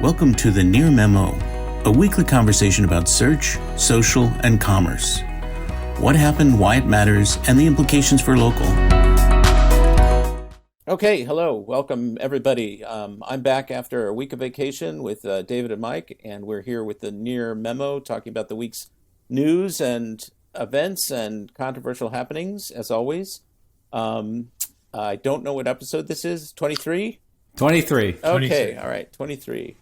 Welcome to the Near Memo, a weekly conversation about search, social, and commerce. What happened, why it matters, and the implications for local. Okay, hello, welcome everybody. I'm back after a week of vacation with David and Mike, and we're here with the Near Memo talking about the week's news and events and controversial happenings, as always. I don't know what episode this is, 23? 23. Okay, 23. All right, 23.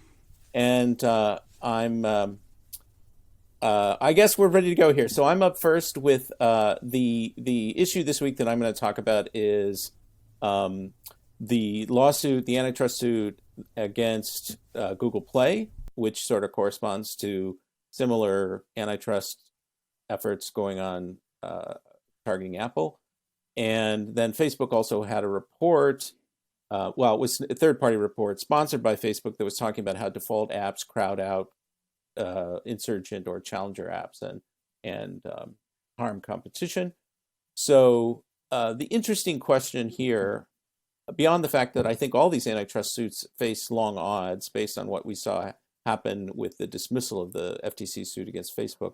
And I guess we're ready to go here. So I'm up first with the issue this week that I'm going to talk about is the lawsuit, the antitrust suit against Google Play, which sort of corresponds to similar antitrust efforts going on targeting Apple. And then Facebook also had a report. It was a third-party report sponsored by Facebook that was talking about how default apps crowd out insurgent or challenger apps and harm competition. So the interesting question here, beyond the fact that I think all these antitrust suits face long odds based on what we saw happen with the dismissal of the FTC suit against Facebook,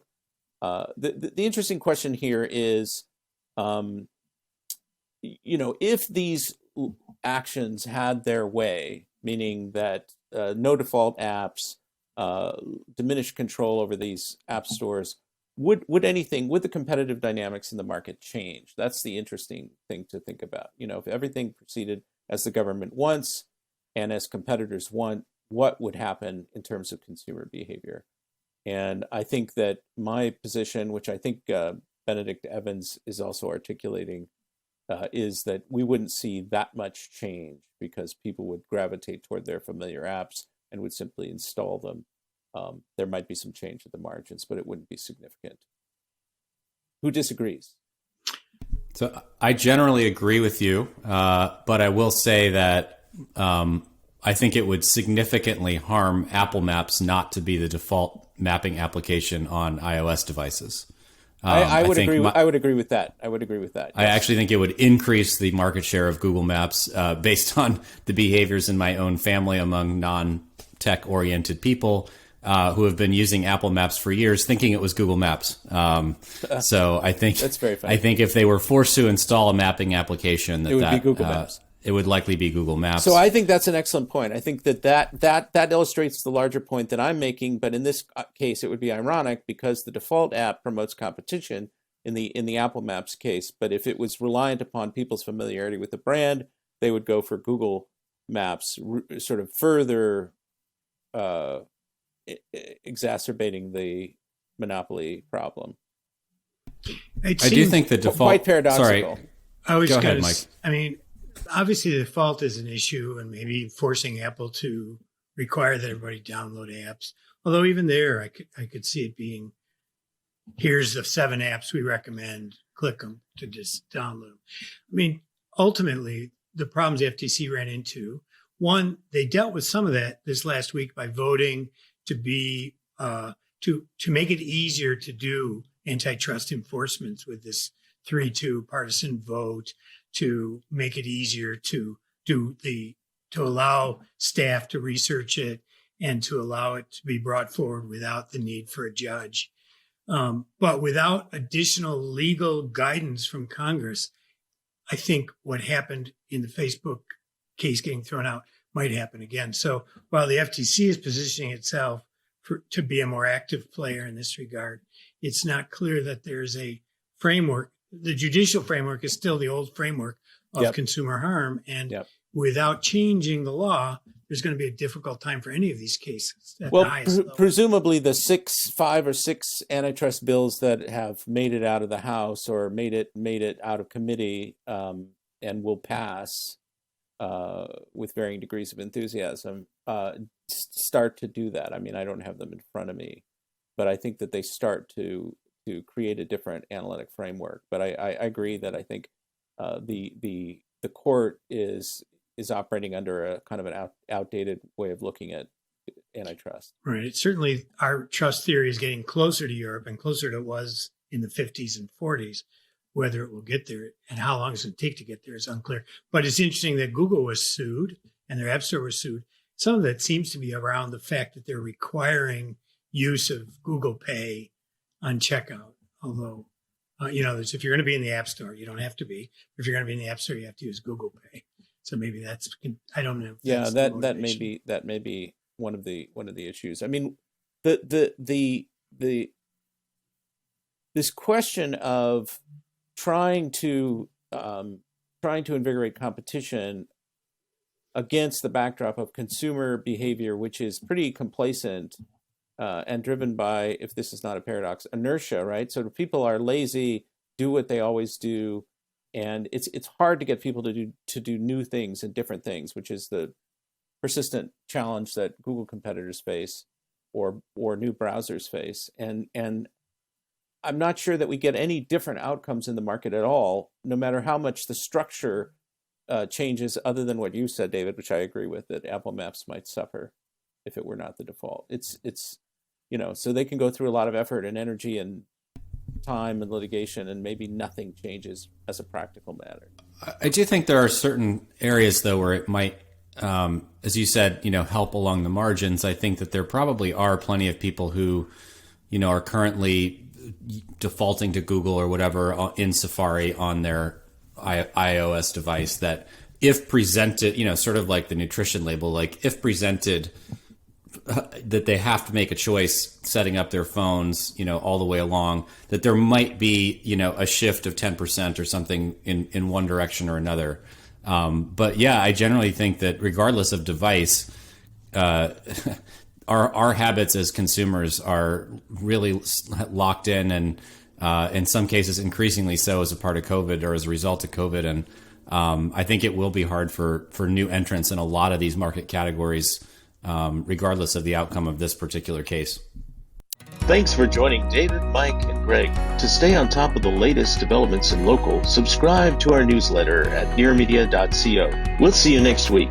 the interesting question here is, if these actions had their way, meaning that no default apps, diminished control over these app stores, would the competitive dynamics in the market change? That's the interesting thing to think about. If everything proceeded as the government wants and as competitors want, what would happen in terms of consumer behavior? And I think that my position, which I think Benedict Evans is also articulating, is that we wouldn't see that much change because people would gravitate toward their familiar apps and would simply install them. There might be some change at the margins, but it wouldn't be significant. Who disagrees? So I generally agree with you, but I will say that I think it would significantly harm Apple Maps not to be the default mapping application on iOS devices. I would agree with that. Yes. I actually think it would increase the market share of Google Maps based on the behaviors in my own family among non-tech oriented people who have been using Apple Maps for years, thinking it was Google Maps. So I think that's very funny. I think if they were forced to install a mapping application, it would be Google Maps. It would likely be Google Maps. So I think that's an excellent point. I think that illustrates the larger point that I'm making. But in this case, it would be ironic because the default app promotes competition in the Apple Maps case. But if it was reliant upon people's familiarity with the brand, they would go for Google Maps, sort of further exacerbating the monopoly problem. I do think the default quite paradoxical. Sorry. Go ahead, Mike. I mean, obviously the default is an issue, and maybe forcing Apple to require that everybody download apps. Although even there, I could see it being, here's the 7 apps we recommend, click them to just download them. I mean, ultimately, the problems the FTC ran into, one, they dealt with some of that this last week by voting to be to make it easier to do antitrust enforcements with this 3-2 partisan vote, to make it easier to allow staff to research it and to allow it to be brought forward without the need for a judge. But without additional legal guidance from Congress, I think what happened in the Facebook case getting thrown out might happen again. So while the FTC is positioning itself to be a more active player in this regard, it's not clear that there's a framework. The judicial framework is still the old framework of consumer harm. And without changing the law, there's going to be a difficult time for any of these cases. Presumably the 5 or 6 antitrust bills that have made it out of the House or made it out of committee and will pass with varying degrees of enthusiasm start to do that. I mean, I don't have them in front of me, but I think that they start to create a different analytic framework. But I agree that I think the court is operating under a kind of an outdated way of looking at antitrust. Right. It's certainly, our trust theory is getting closer to Europe and closer to it was in the 50s and 40s. Whether it will get there and how long it's going to take to get there is unclear. But it's interesting that Google was sued and their App Store was sued. some of it seems to be around the fact that they're requiring use of Google Pay on checkout. Although, if you're going to be in the App Store, you don't have to be. If you're going to be in the App Store, you have to use Google Pay. So maybe I don't know. Yeah, that may be one of the issues. I mean, this question of trying to invigorate competition against the backdrop of consumer behavior, which is pretty complacent and driven by, if this is not a paradox, inertia, right? So people are lazy, do what they always do, and it's hard to get people to do new things and different things, which is the persistent challenge that Google competitors face or new browsers face. And I'm not sure that we get any different outcomes in the market at all, no matter how much the structure changes, other than what you said, David, which I agree with, that Apple Maps might suffer if it were not the default. It's so they can go through a lot of effort and energy and time and litigation, and maybe nothing changes as a practical matter. I do think there are certain areas, though, where it might, as you said, help along the margins. I think that there probably are plenty of people who, are currently defaulting to Google or whatever in Safari on their iOS device, that if presented, sort of like the nutrition label, like if presented that they have to make a choice setting up their phones, all the way along, that there might be, a shift of 10% or something in one direction or another. But yeah, I generally think that regardless of device, our habits as consumers are really locked in, and in some cases increasingly so as a part of COVID or as a result of COVID. And I think it will be hard for new entrants in a lot of these market categories, regardless of the outcome of this particular case. Thanks for joining David, Mike, and Greg. To stay on top of the latest developments in local, subscribe to our newsletter at nearmedia.co. We'll see you next week.